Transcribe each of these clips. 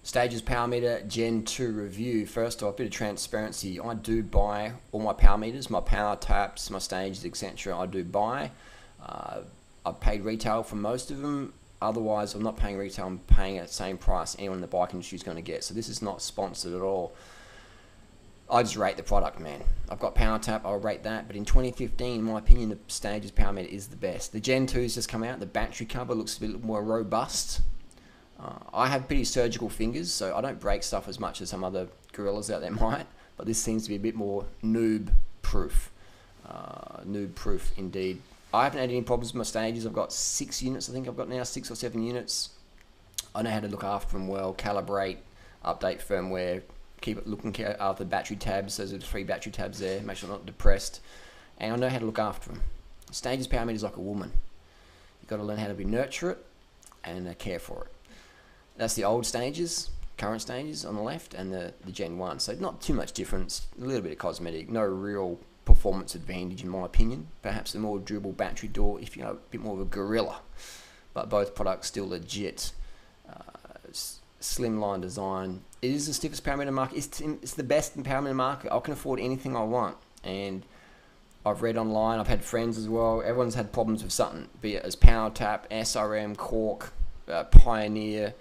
Stages power meter Gen 2 review. First off, a bit of transparency. I do buy all my power meters, my power taps, my stages, etc. I do buy. I've paid retail for most of them. Otherwise, I'm not paying retail. I'm paying at the same price anyone in the bike industry is going to get. So this is not sponsored at all. I just rate the product, man. I've got power tap. I'll rate that. But in 2015, in my opinion, the Stages power meter is the best. The Gen 2's just come out. The battery cover looks a bit more robust. I have pretty surgical fingers, so I don't break stuff as much as some other gorillas out there might, but this seems to be a bit more noob-proof. Noob-proof indeed. I haven't had any problems with my stages. I've got 6 units, I think I've got now, 6 or 7 units. I know how to look after them well, calibrate, update firmware, keep it looking after the battery tabs. Those are the 3 battery tabs there, make sure I'm not depressed. And I know how to look after them. Stages power meter is like a woman. You've got to learn how to nurture it and care for it. That's the old stages, current stages on the left, and the Gen 1. So not too much difference, a little bit of cosmetic, no real performance advantage in my opinion. Perhaps a more durable battery door if you're a bit more of a gorilla. But both products still legit. Slimline design. It is the stiffest power meter market. It's the best in power meter market. I can afford anything I want. And I've read online, I've had friends as well. Everyone's had problems with something, be it as power tap, SRM, Cork, Pioneer,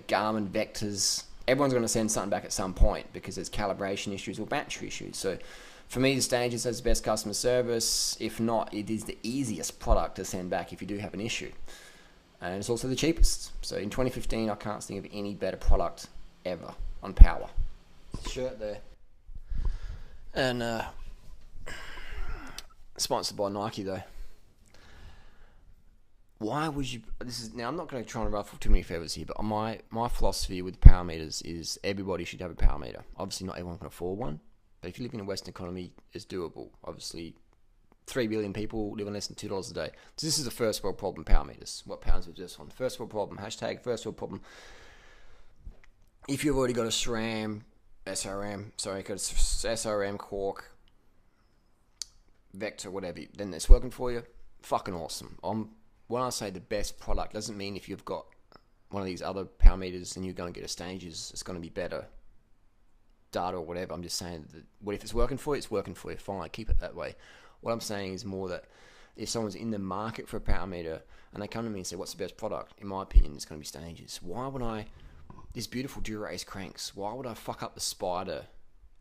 Garmin vectors. Everyone's going to send something back at some point because there's calibration issues or battery issues. So for me, the Stages has the best customer service. If not, it is the easiest product to send back if you do have an issue, and it's also the cheapest. So in 2015, I can't think of any better product ever on power. Shirt there, and sponsored by Nike though. Why would you? Now I'm not going to try and ruffle too many feathers here, but my philosophy with power meters is everybody should have a power meter. Obviously, not everyone can afford one, but if you live in a Western economy, it's doable. Obviously, 3 billion people live on less than $2 a day. So this is a first world problem. Power meters. What powers with this one? First world problem. Hashtag first world problem. If you've already got a SRM, Cork, Vector, whatever, then it's working for you. Fucking awesome. When I say the best product, doesn't mean if you've got one of these other power meters and you're going to get a Stages, it's going to be better data or whatever. I'm just saying that what if it's working for you, it's working for you. Fine, keep it that way. What I'm saying is more that if someone's in the market for a power meter and they come to me and say, what's the best product? In my opinion, it's going to be Stages. Why would these beautiful Dura-Ace cranks, why would I fuck up the Spider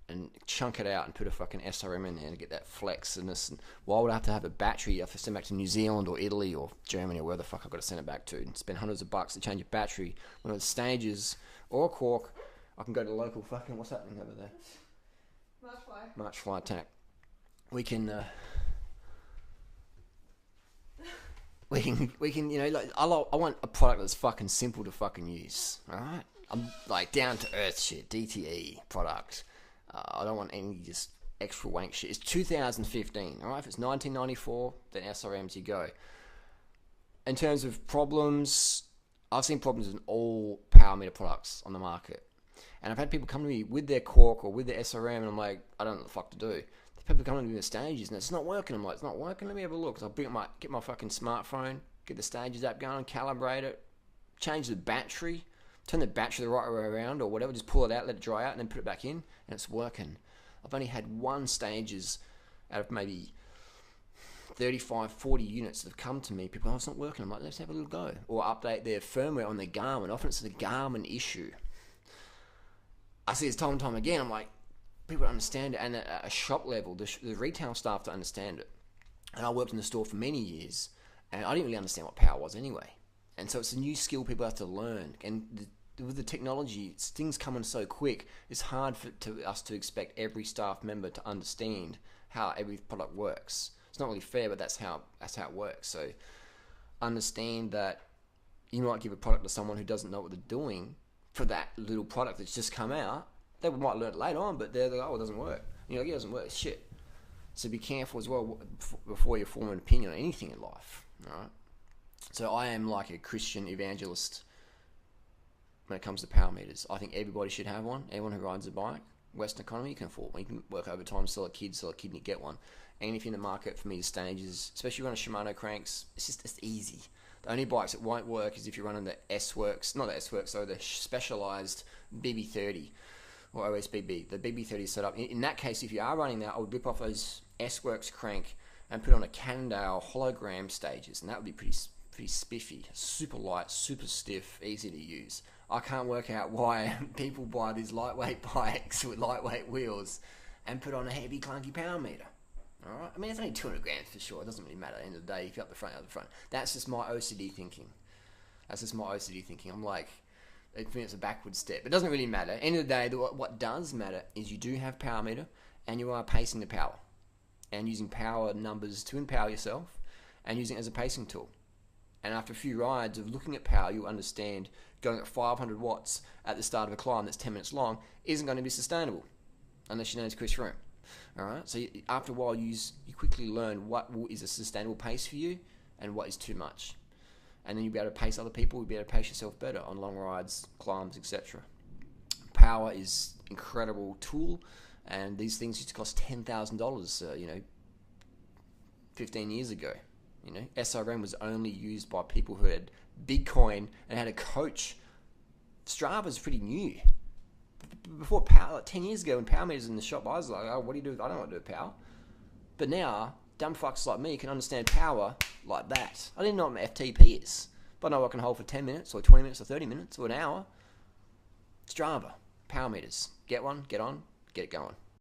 and chunk it out and put a fucking SRM in there to get that flex and this? And why would I have to have a battery? I have to send it back to New Zealand or Italy or Germany or where the fuck I've got to send it back to and spend hundreds of bucks to change a battery. When it's Stages or a Cork, I can go to the local fucking, what's happening over there? Marchfly Tack. We can, you know, like, I want a product that's fucking simple to fucking use, alright? I'm like down to earth shit, DTE product. I don't want any just extra wank shit. It's 2015, alright? If it's 1994, then SRMs you go. In terms of problems, I've seen problems in all power meter products on the market. And I've had people come to me with their Cork or with their SRM, and I'm like, I don't know what the fuck to do. People come to me with the Stages, and it's not working. I'm like, it's not working. Let me have a look. So I'll get my fucking smartphone, get the Stages app going, calibrate it, change the battery, turn the battery the right way around or whatever. Just pull it out, let it dry out, and then put it back in, and it's working. I've only had 1 Stages out of maybe 35, 40 units that have come to me. People, oh, it's not working. I'm like, let's have a little go. Or update their firmware on their Garmin. Often it's the Garmin issue. I see this time and time again. I'm like, people don't understand it. And at a shop level, the retail staff don't understand it. And I worked in the store for many years, and I didn't really understand what power was anyway. And so it's a new skill people have to learn. And with the technology, things coming so quick, it's hard for us to expect every staff member to understand how every product works. It's not really fair, but that's how it works. So understand that you might give a product to someone who doesn't know what they're doing for that little product that's just come out. They might learn it later on, but they're like, oh, it doesn't work. You know, it doesn't work. Shit. So be careful as well before you form an opinion on anything in life. All right. So I am like a Christian evangelist when it comes to power meters. I think everybody should have one. Anyone who rides a bike, Western economy, you can afford one. You can work overtime, sell a kid, and you get one. And if you're in the market for me, the Stages, especially on a Shimano cranks, it's easy. The only bikes that won't work is if you're running the S-Works, not the S-Works, so the specialized BB30 or OSBB, the BB30 setup. In that case, if you are running that, I would rip off those S-Works crank and put on a Cannondale hologram stages, and that would be pretty spiffy, super light, super stiff, easy to use. I can't work out why people buy these lightweight bikes with lightweight wheels and put on a heavy, clunky power meter. All right, I mean, it's only 200 grams for sure. It doesn't really matter at the end of the day if you're up the front, out the front. That's just my OCD thinking. I'm like, for me, it's a backward step. It doesn't really matter. End of the day, what does matter is you do have power meter and you are pacing the power and using power numbers to empower yourself and using it as a pacing tool. And after a few rides of looking at power, you'll understand going at 500 watts at the start of a climb that's 10 minutes long isn't going to be sustainable unless you know it's Chris Froome. All right. So after a while, you quickly learn what is a sustainable pace for you and what is too much, and then you'll be able to pace other people. You'll be able to pace yourself better on long rides, climbs, etc. Power is an incredible tool, and these things used to cost $10,000. 15 years ago. SRM was only used by people who had Bitcoin and had a coach. Strava's pretty new. Before power, like 10 years ago, when power meters in the shop, I was like, oh, what do you do? I don't know what to do with power. But now, dumb fucks like me can understand power like that. I didn't know what my FTP is, but I know I can hold for 10 minutes or 20 minutes or 30 minutes or an hour. Strava, power meters. Get one, get on, get it going.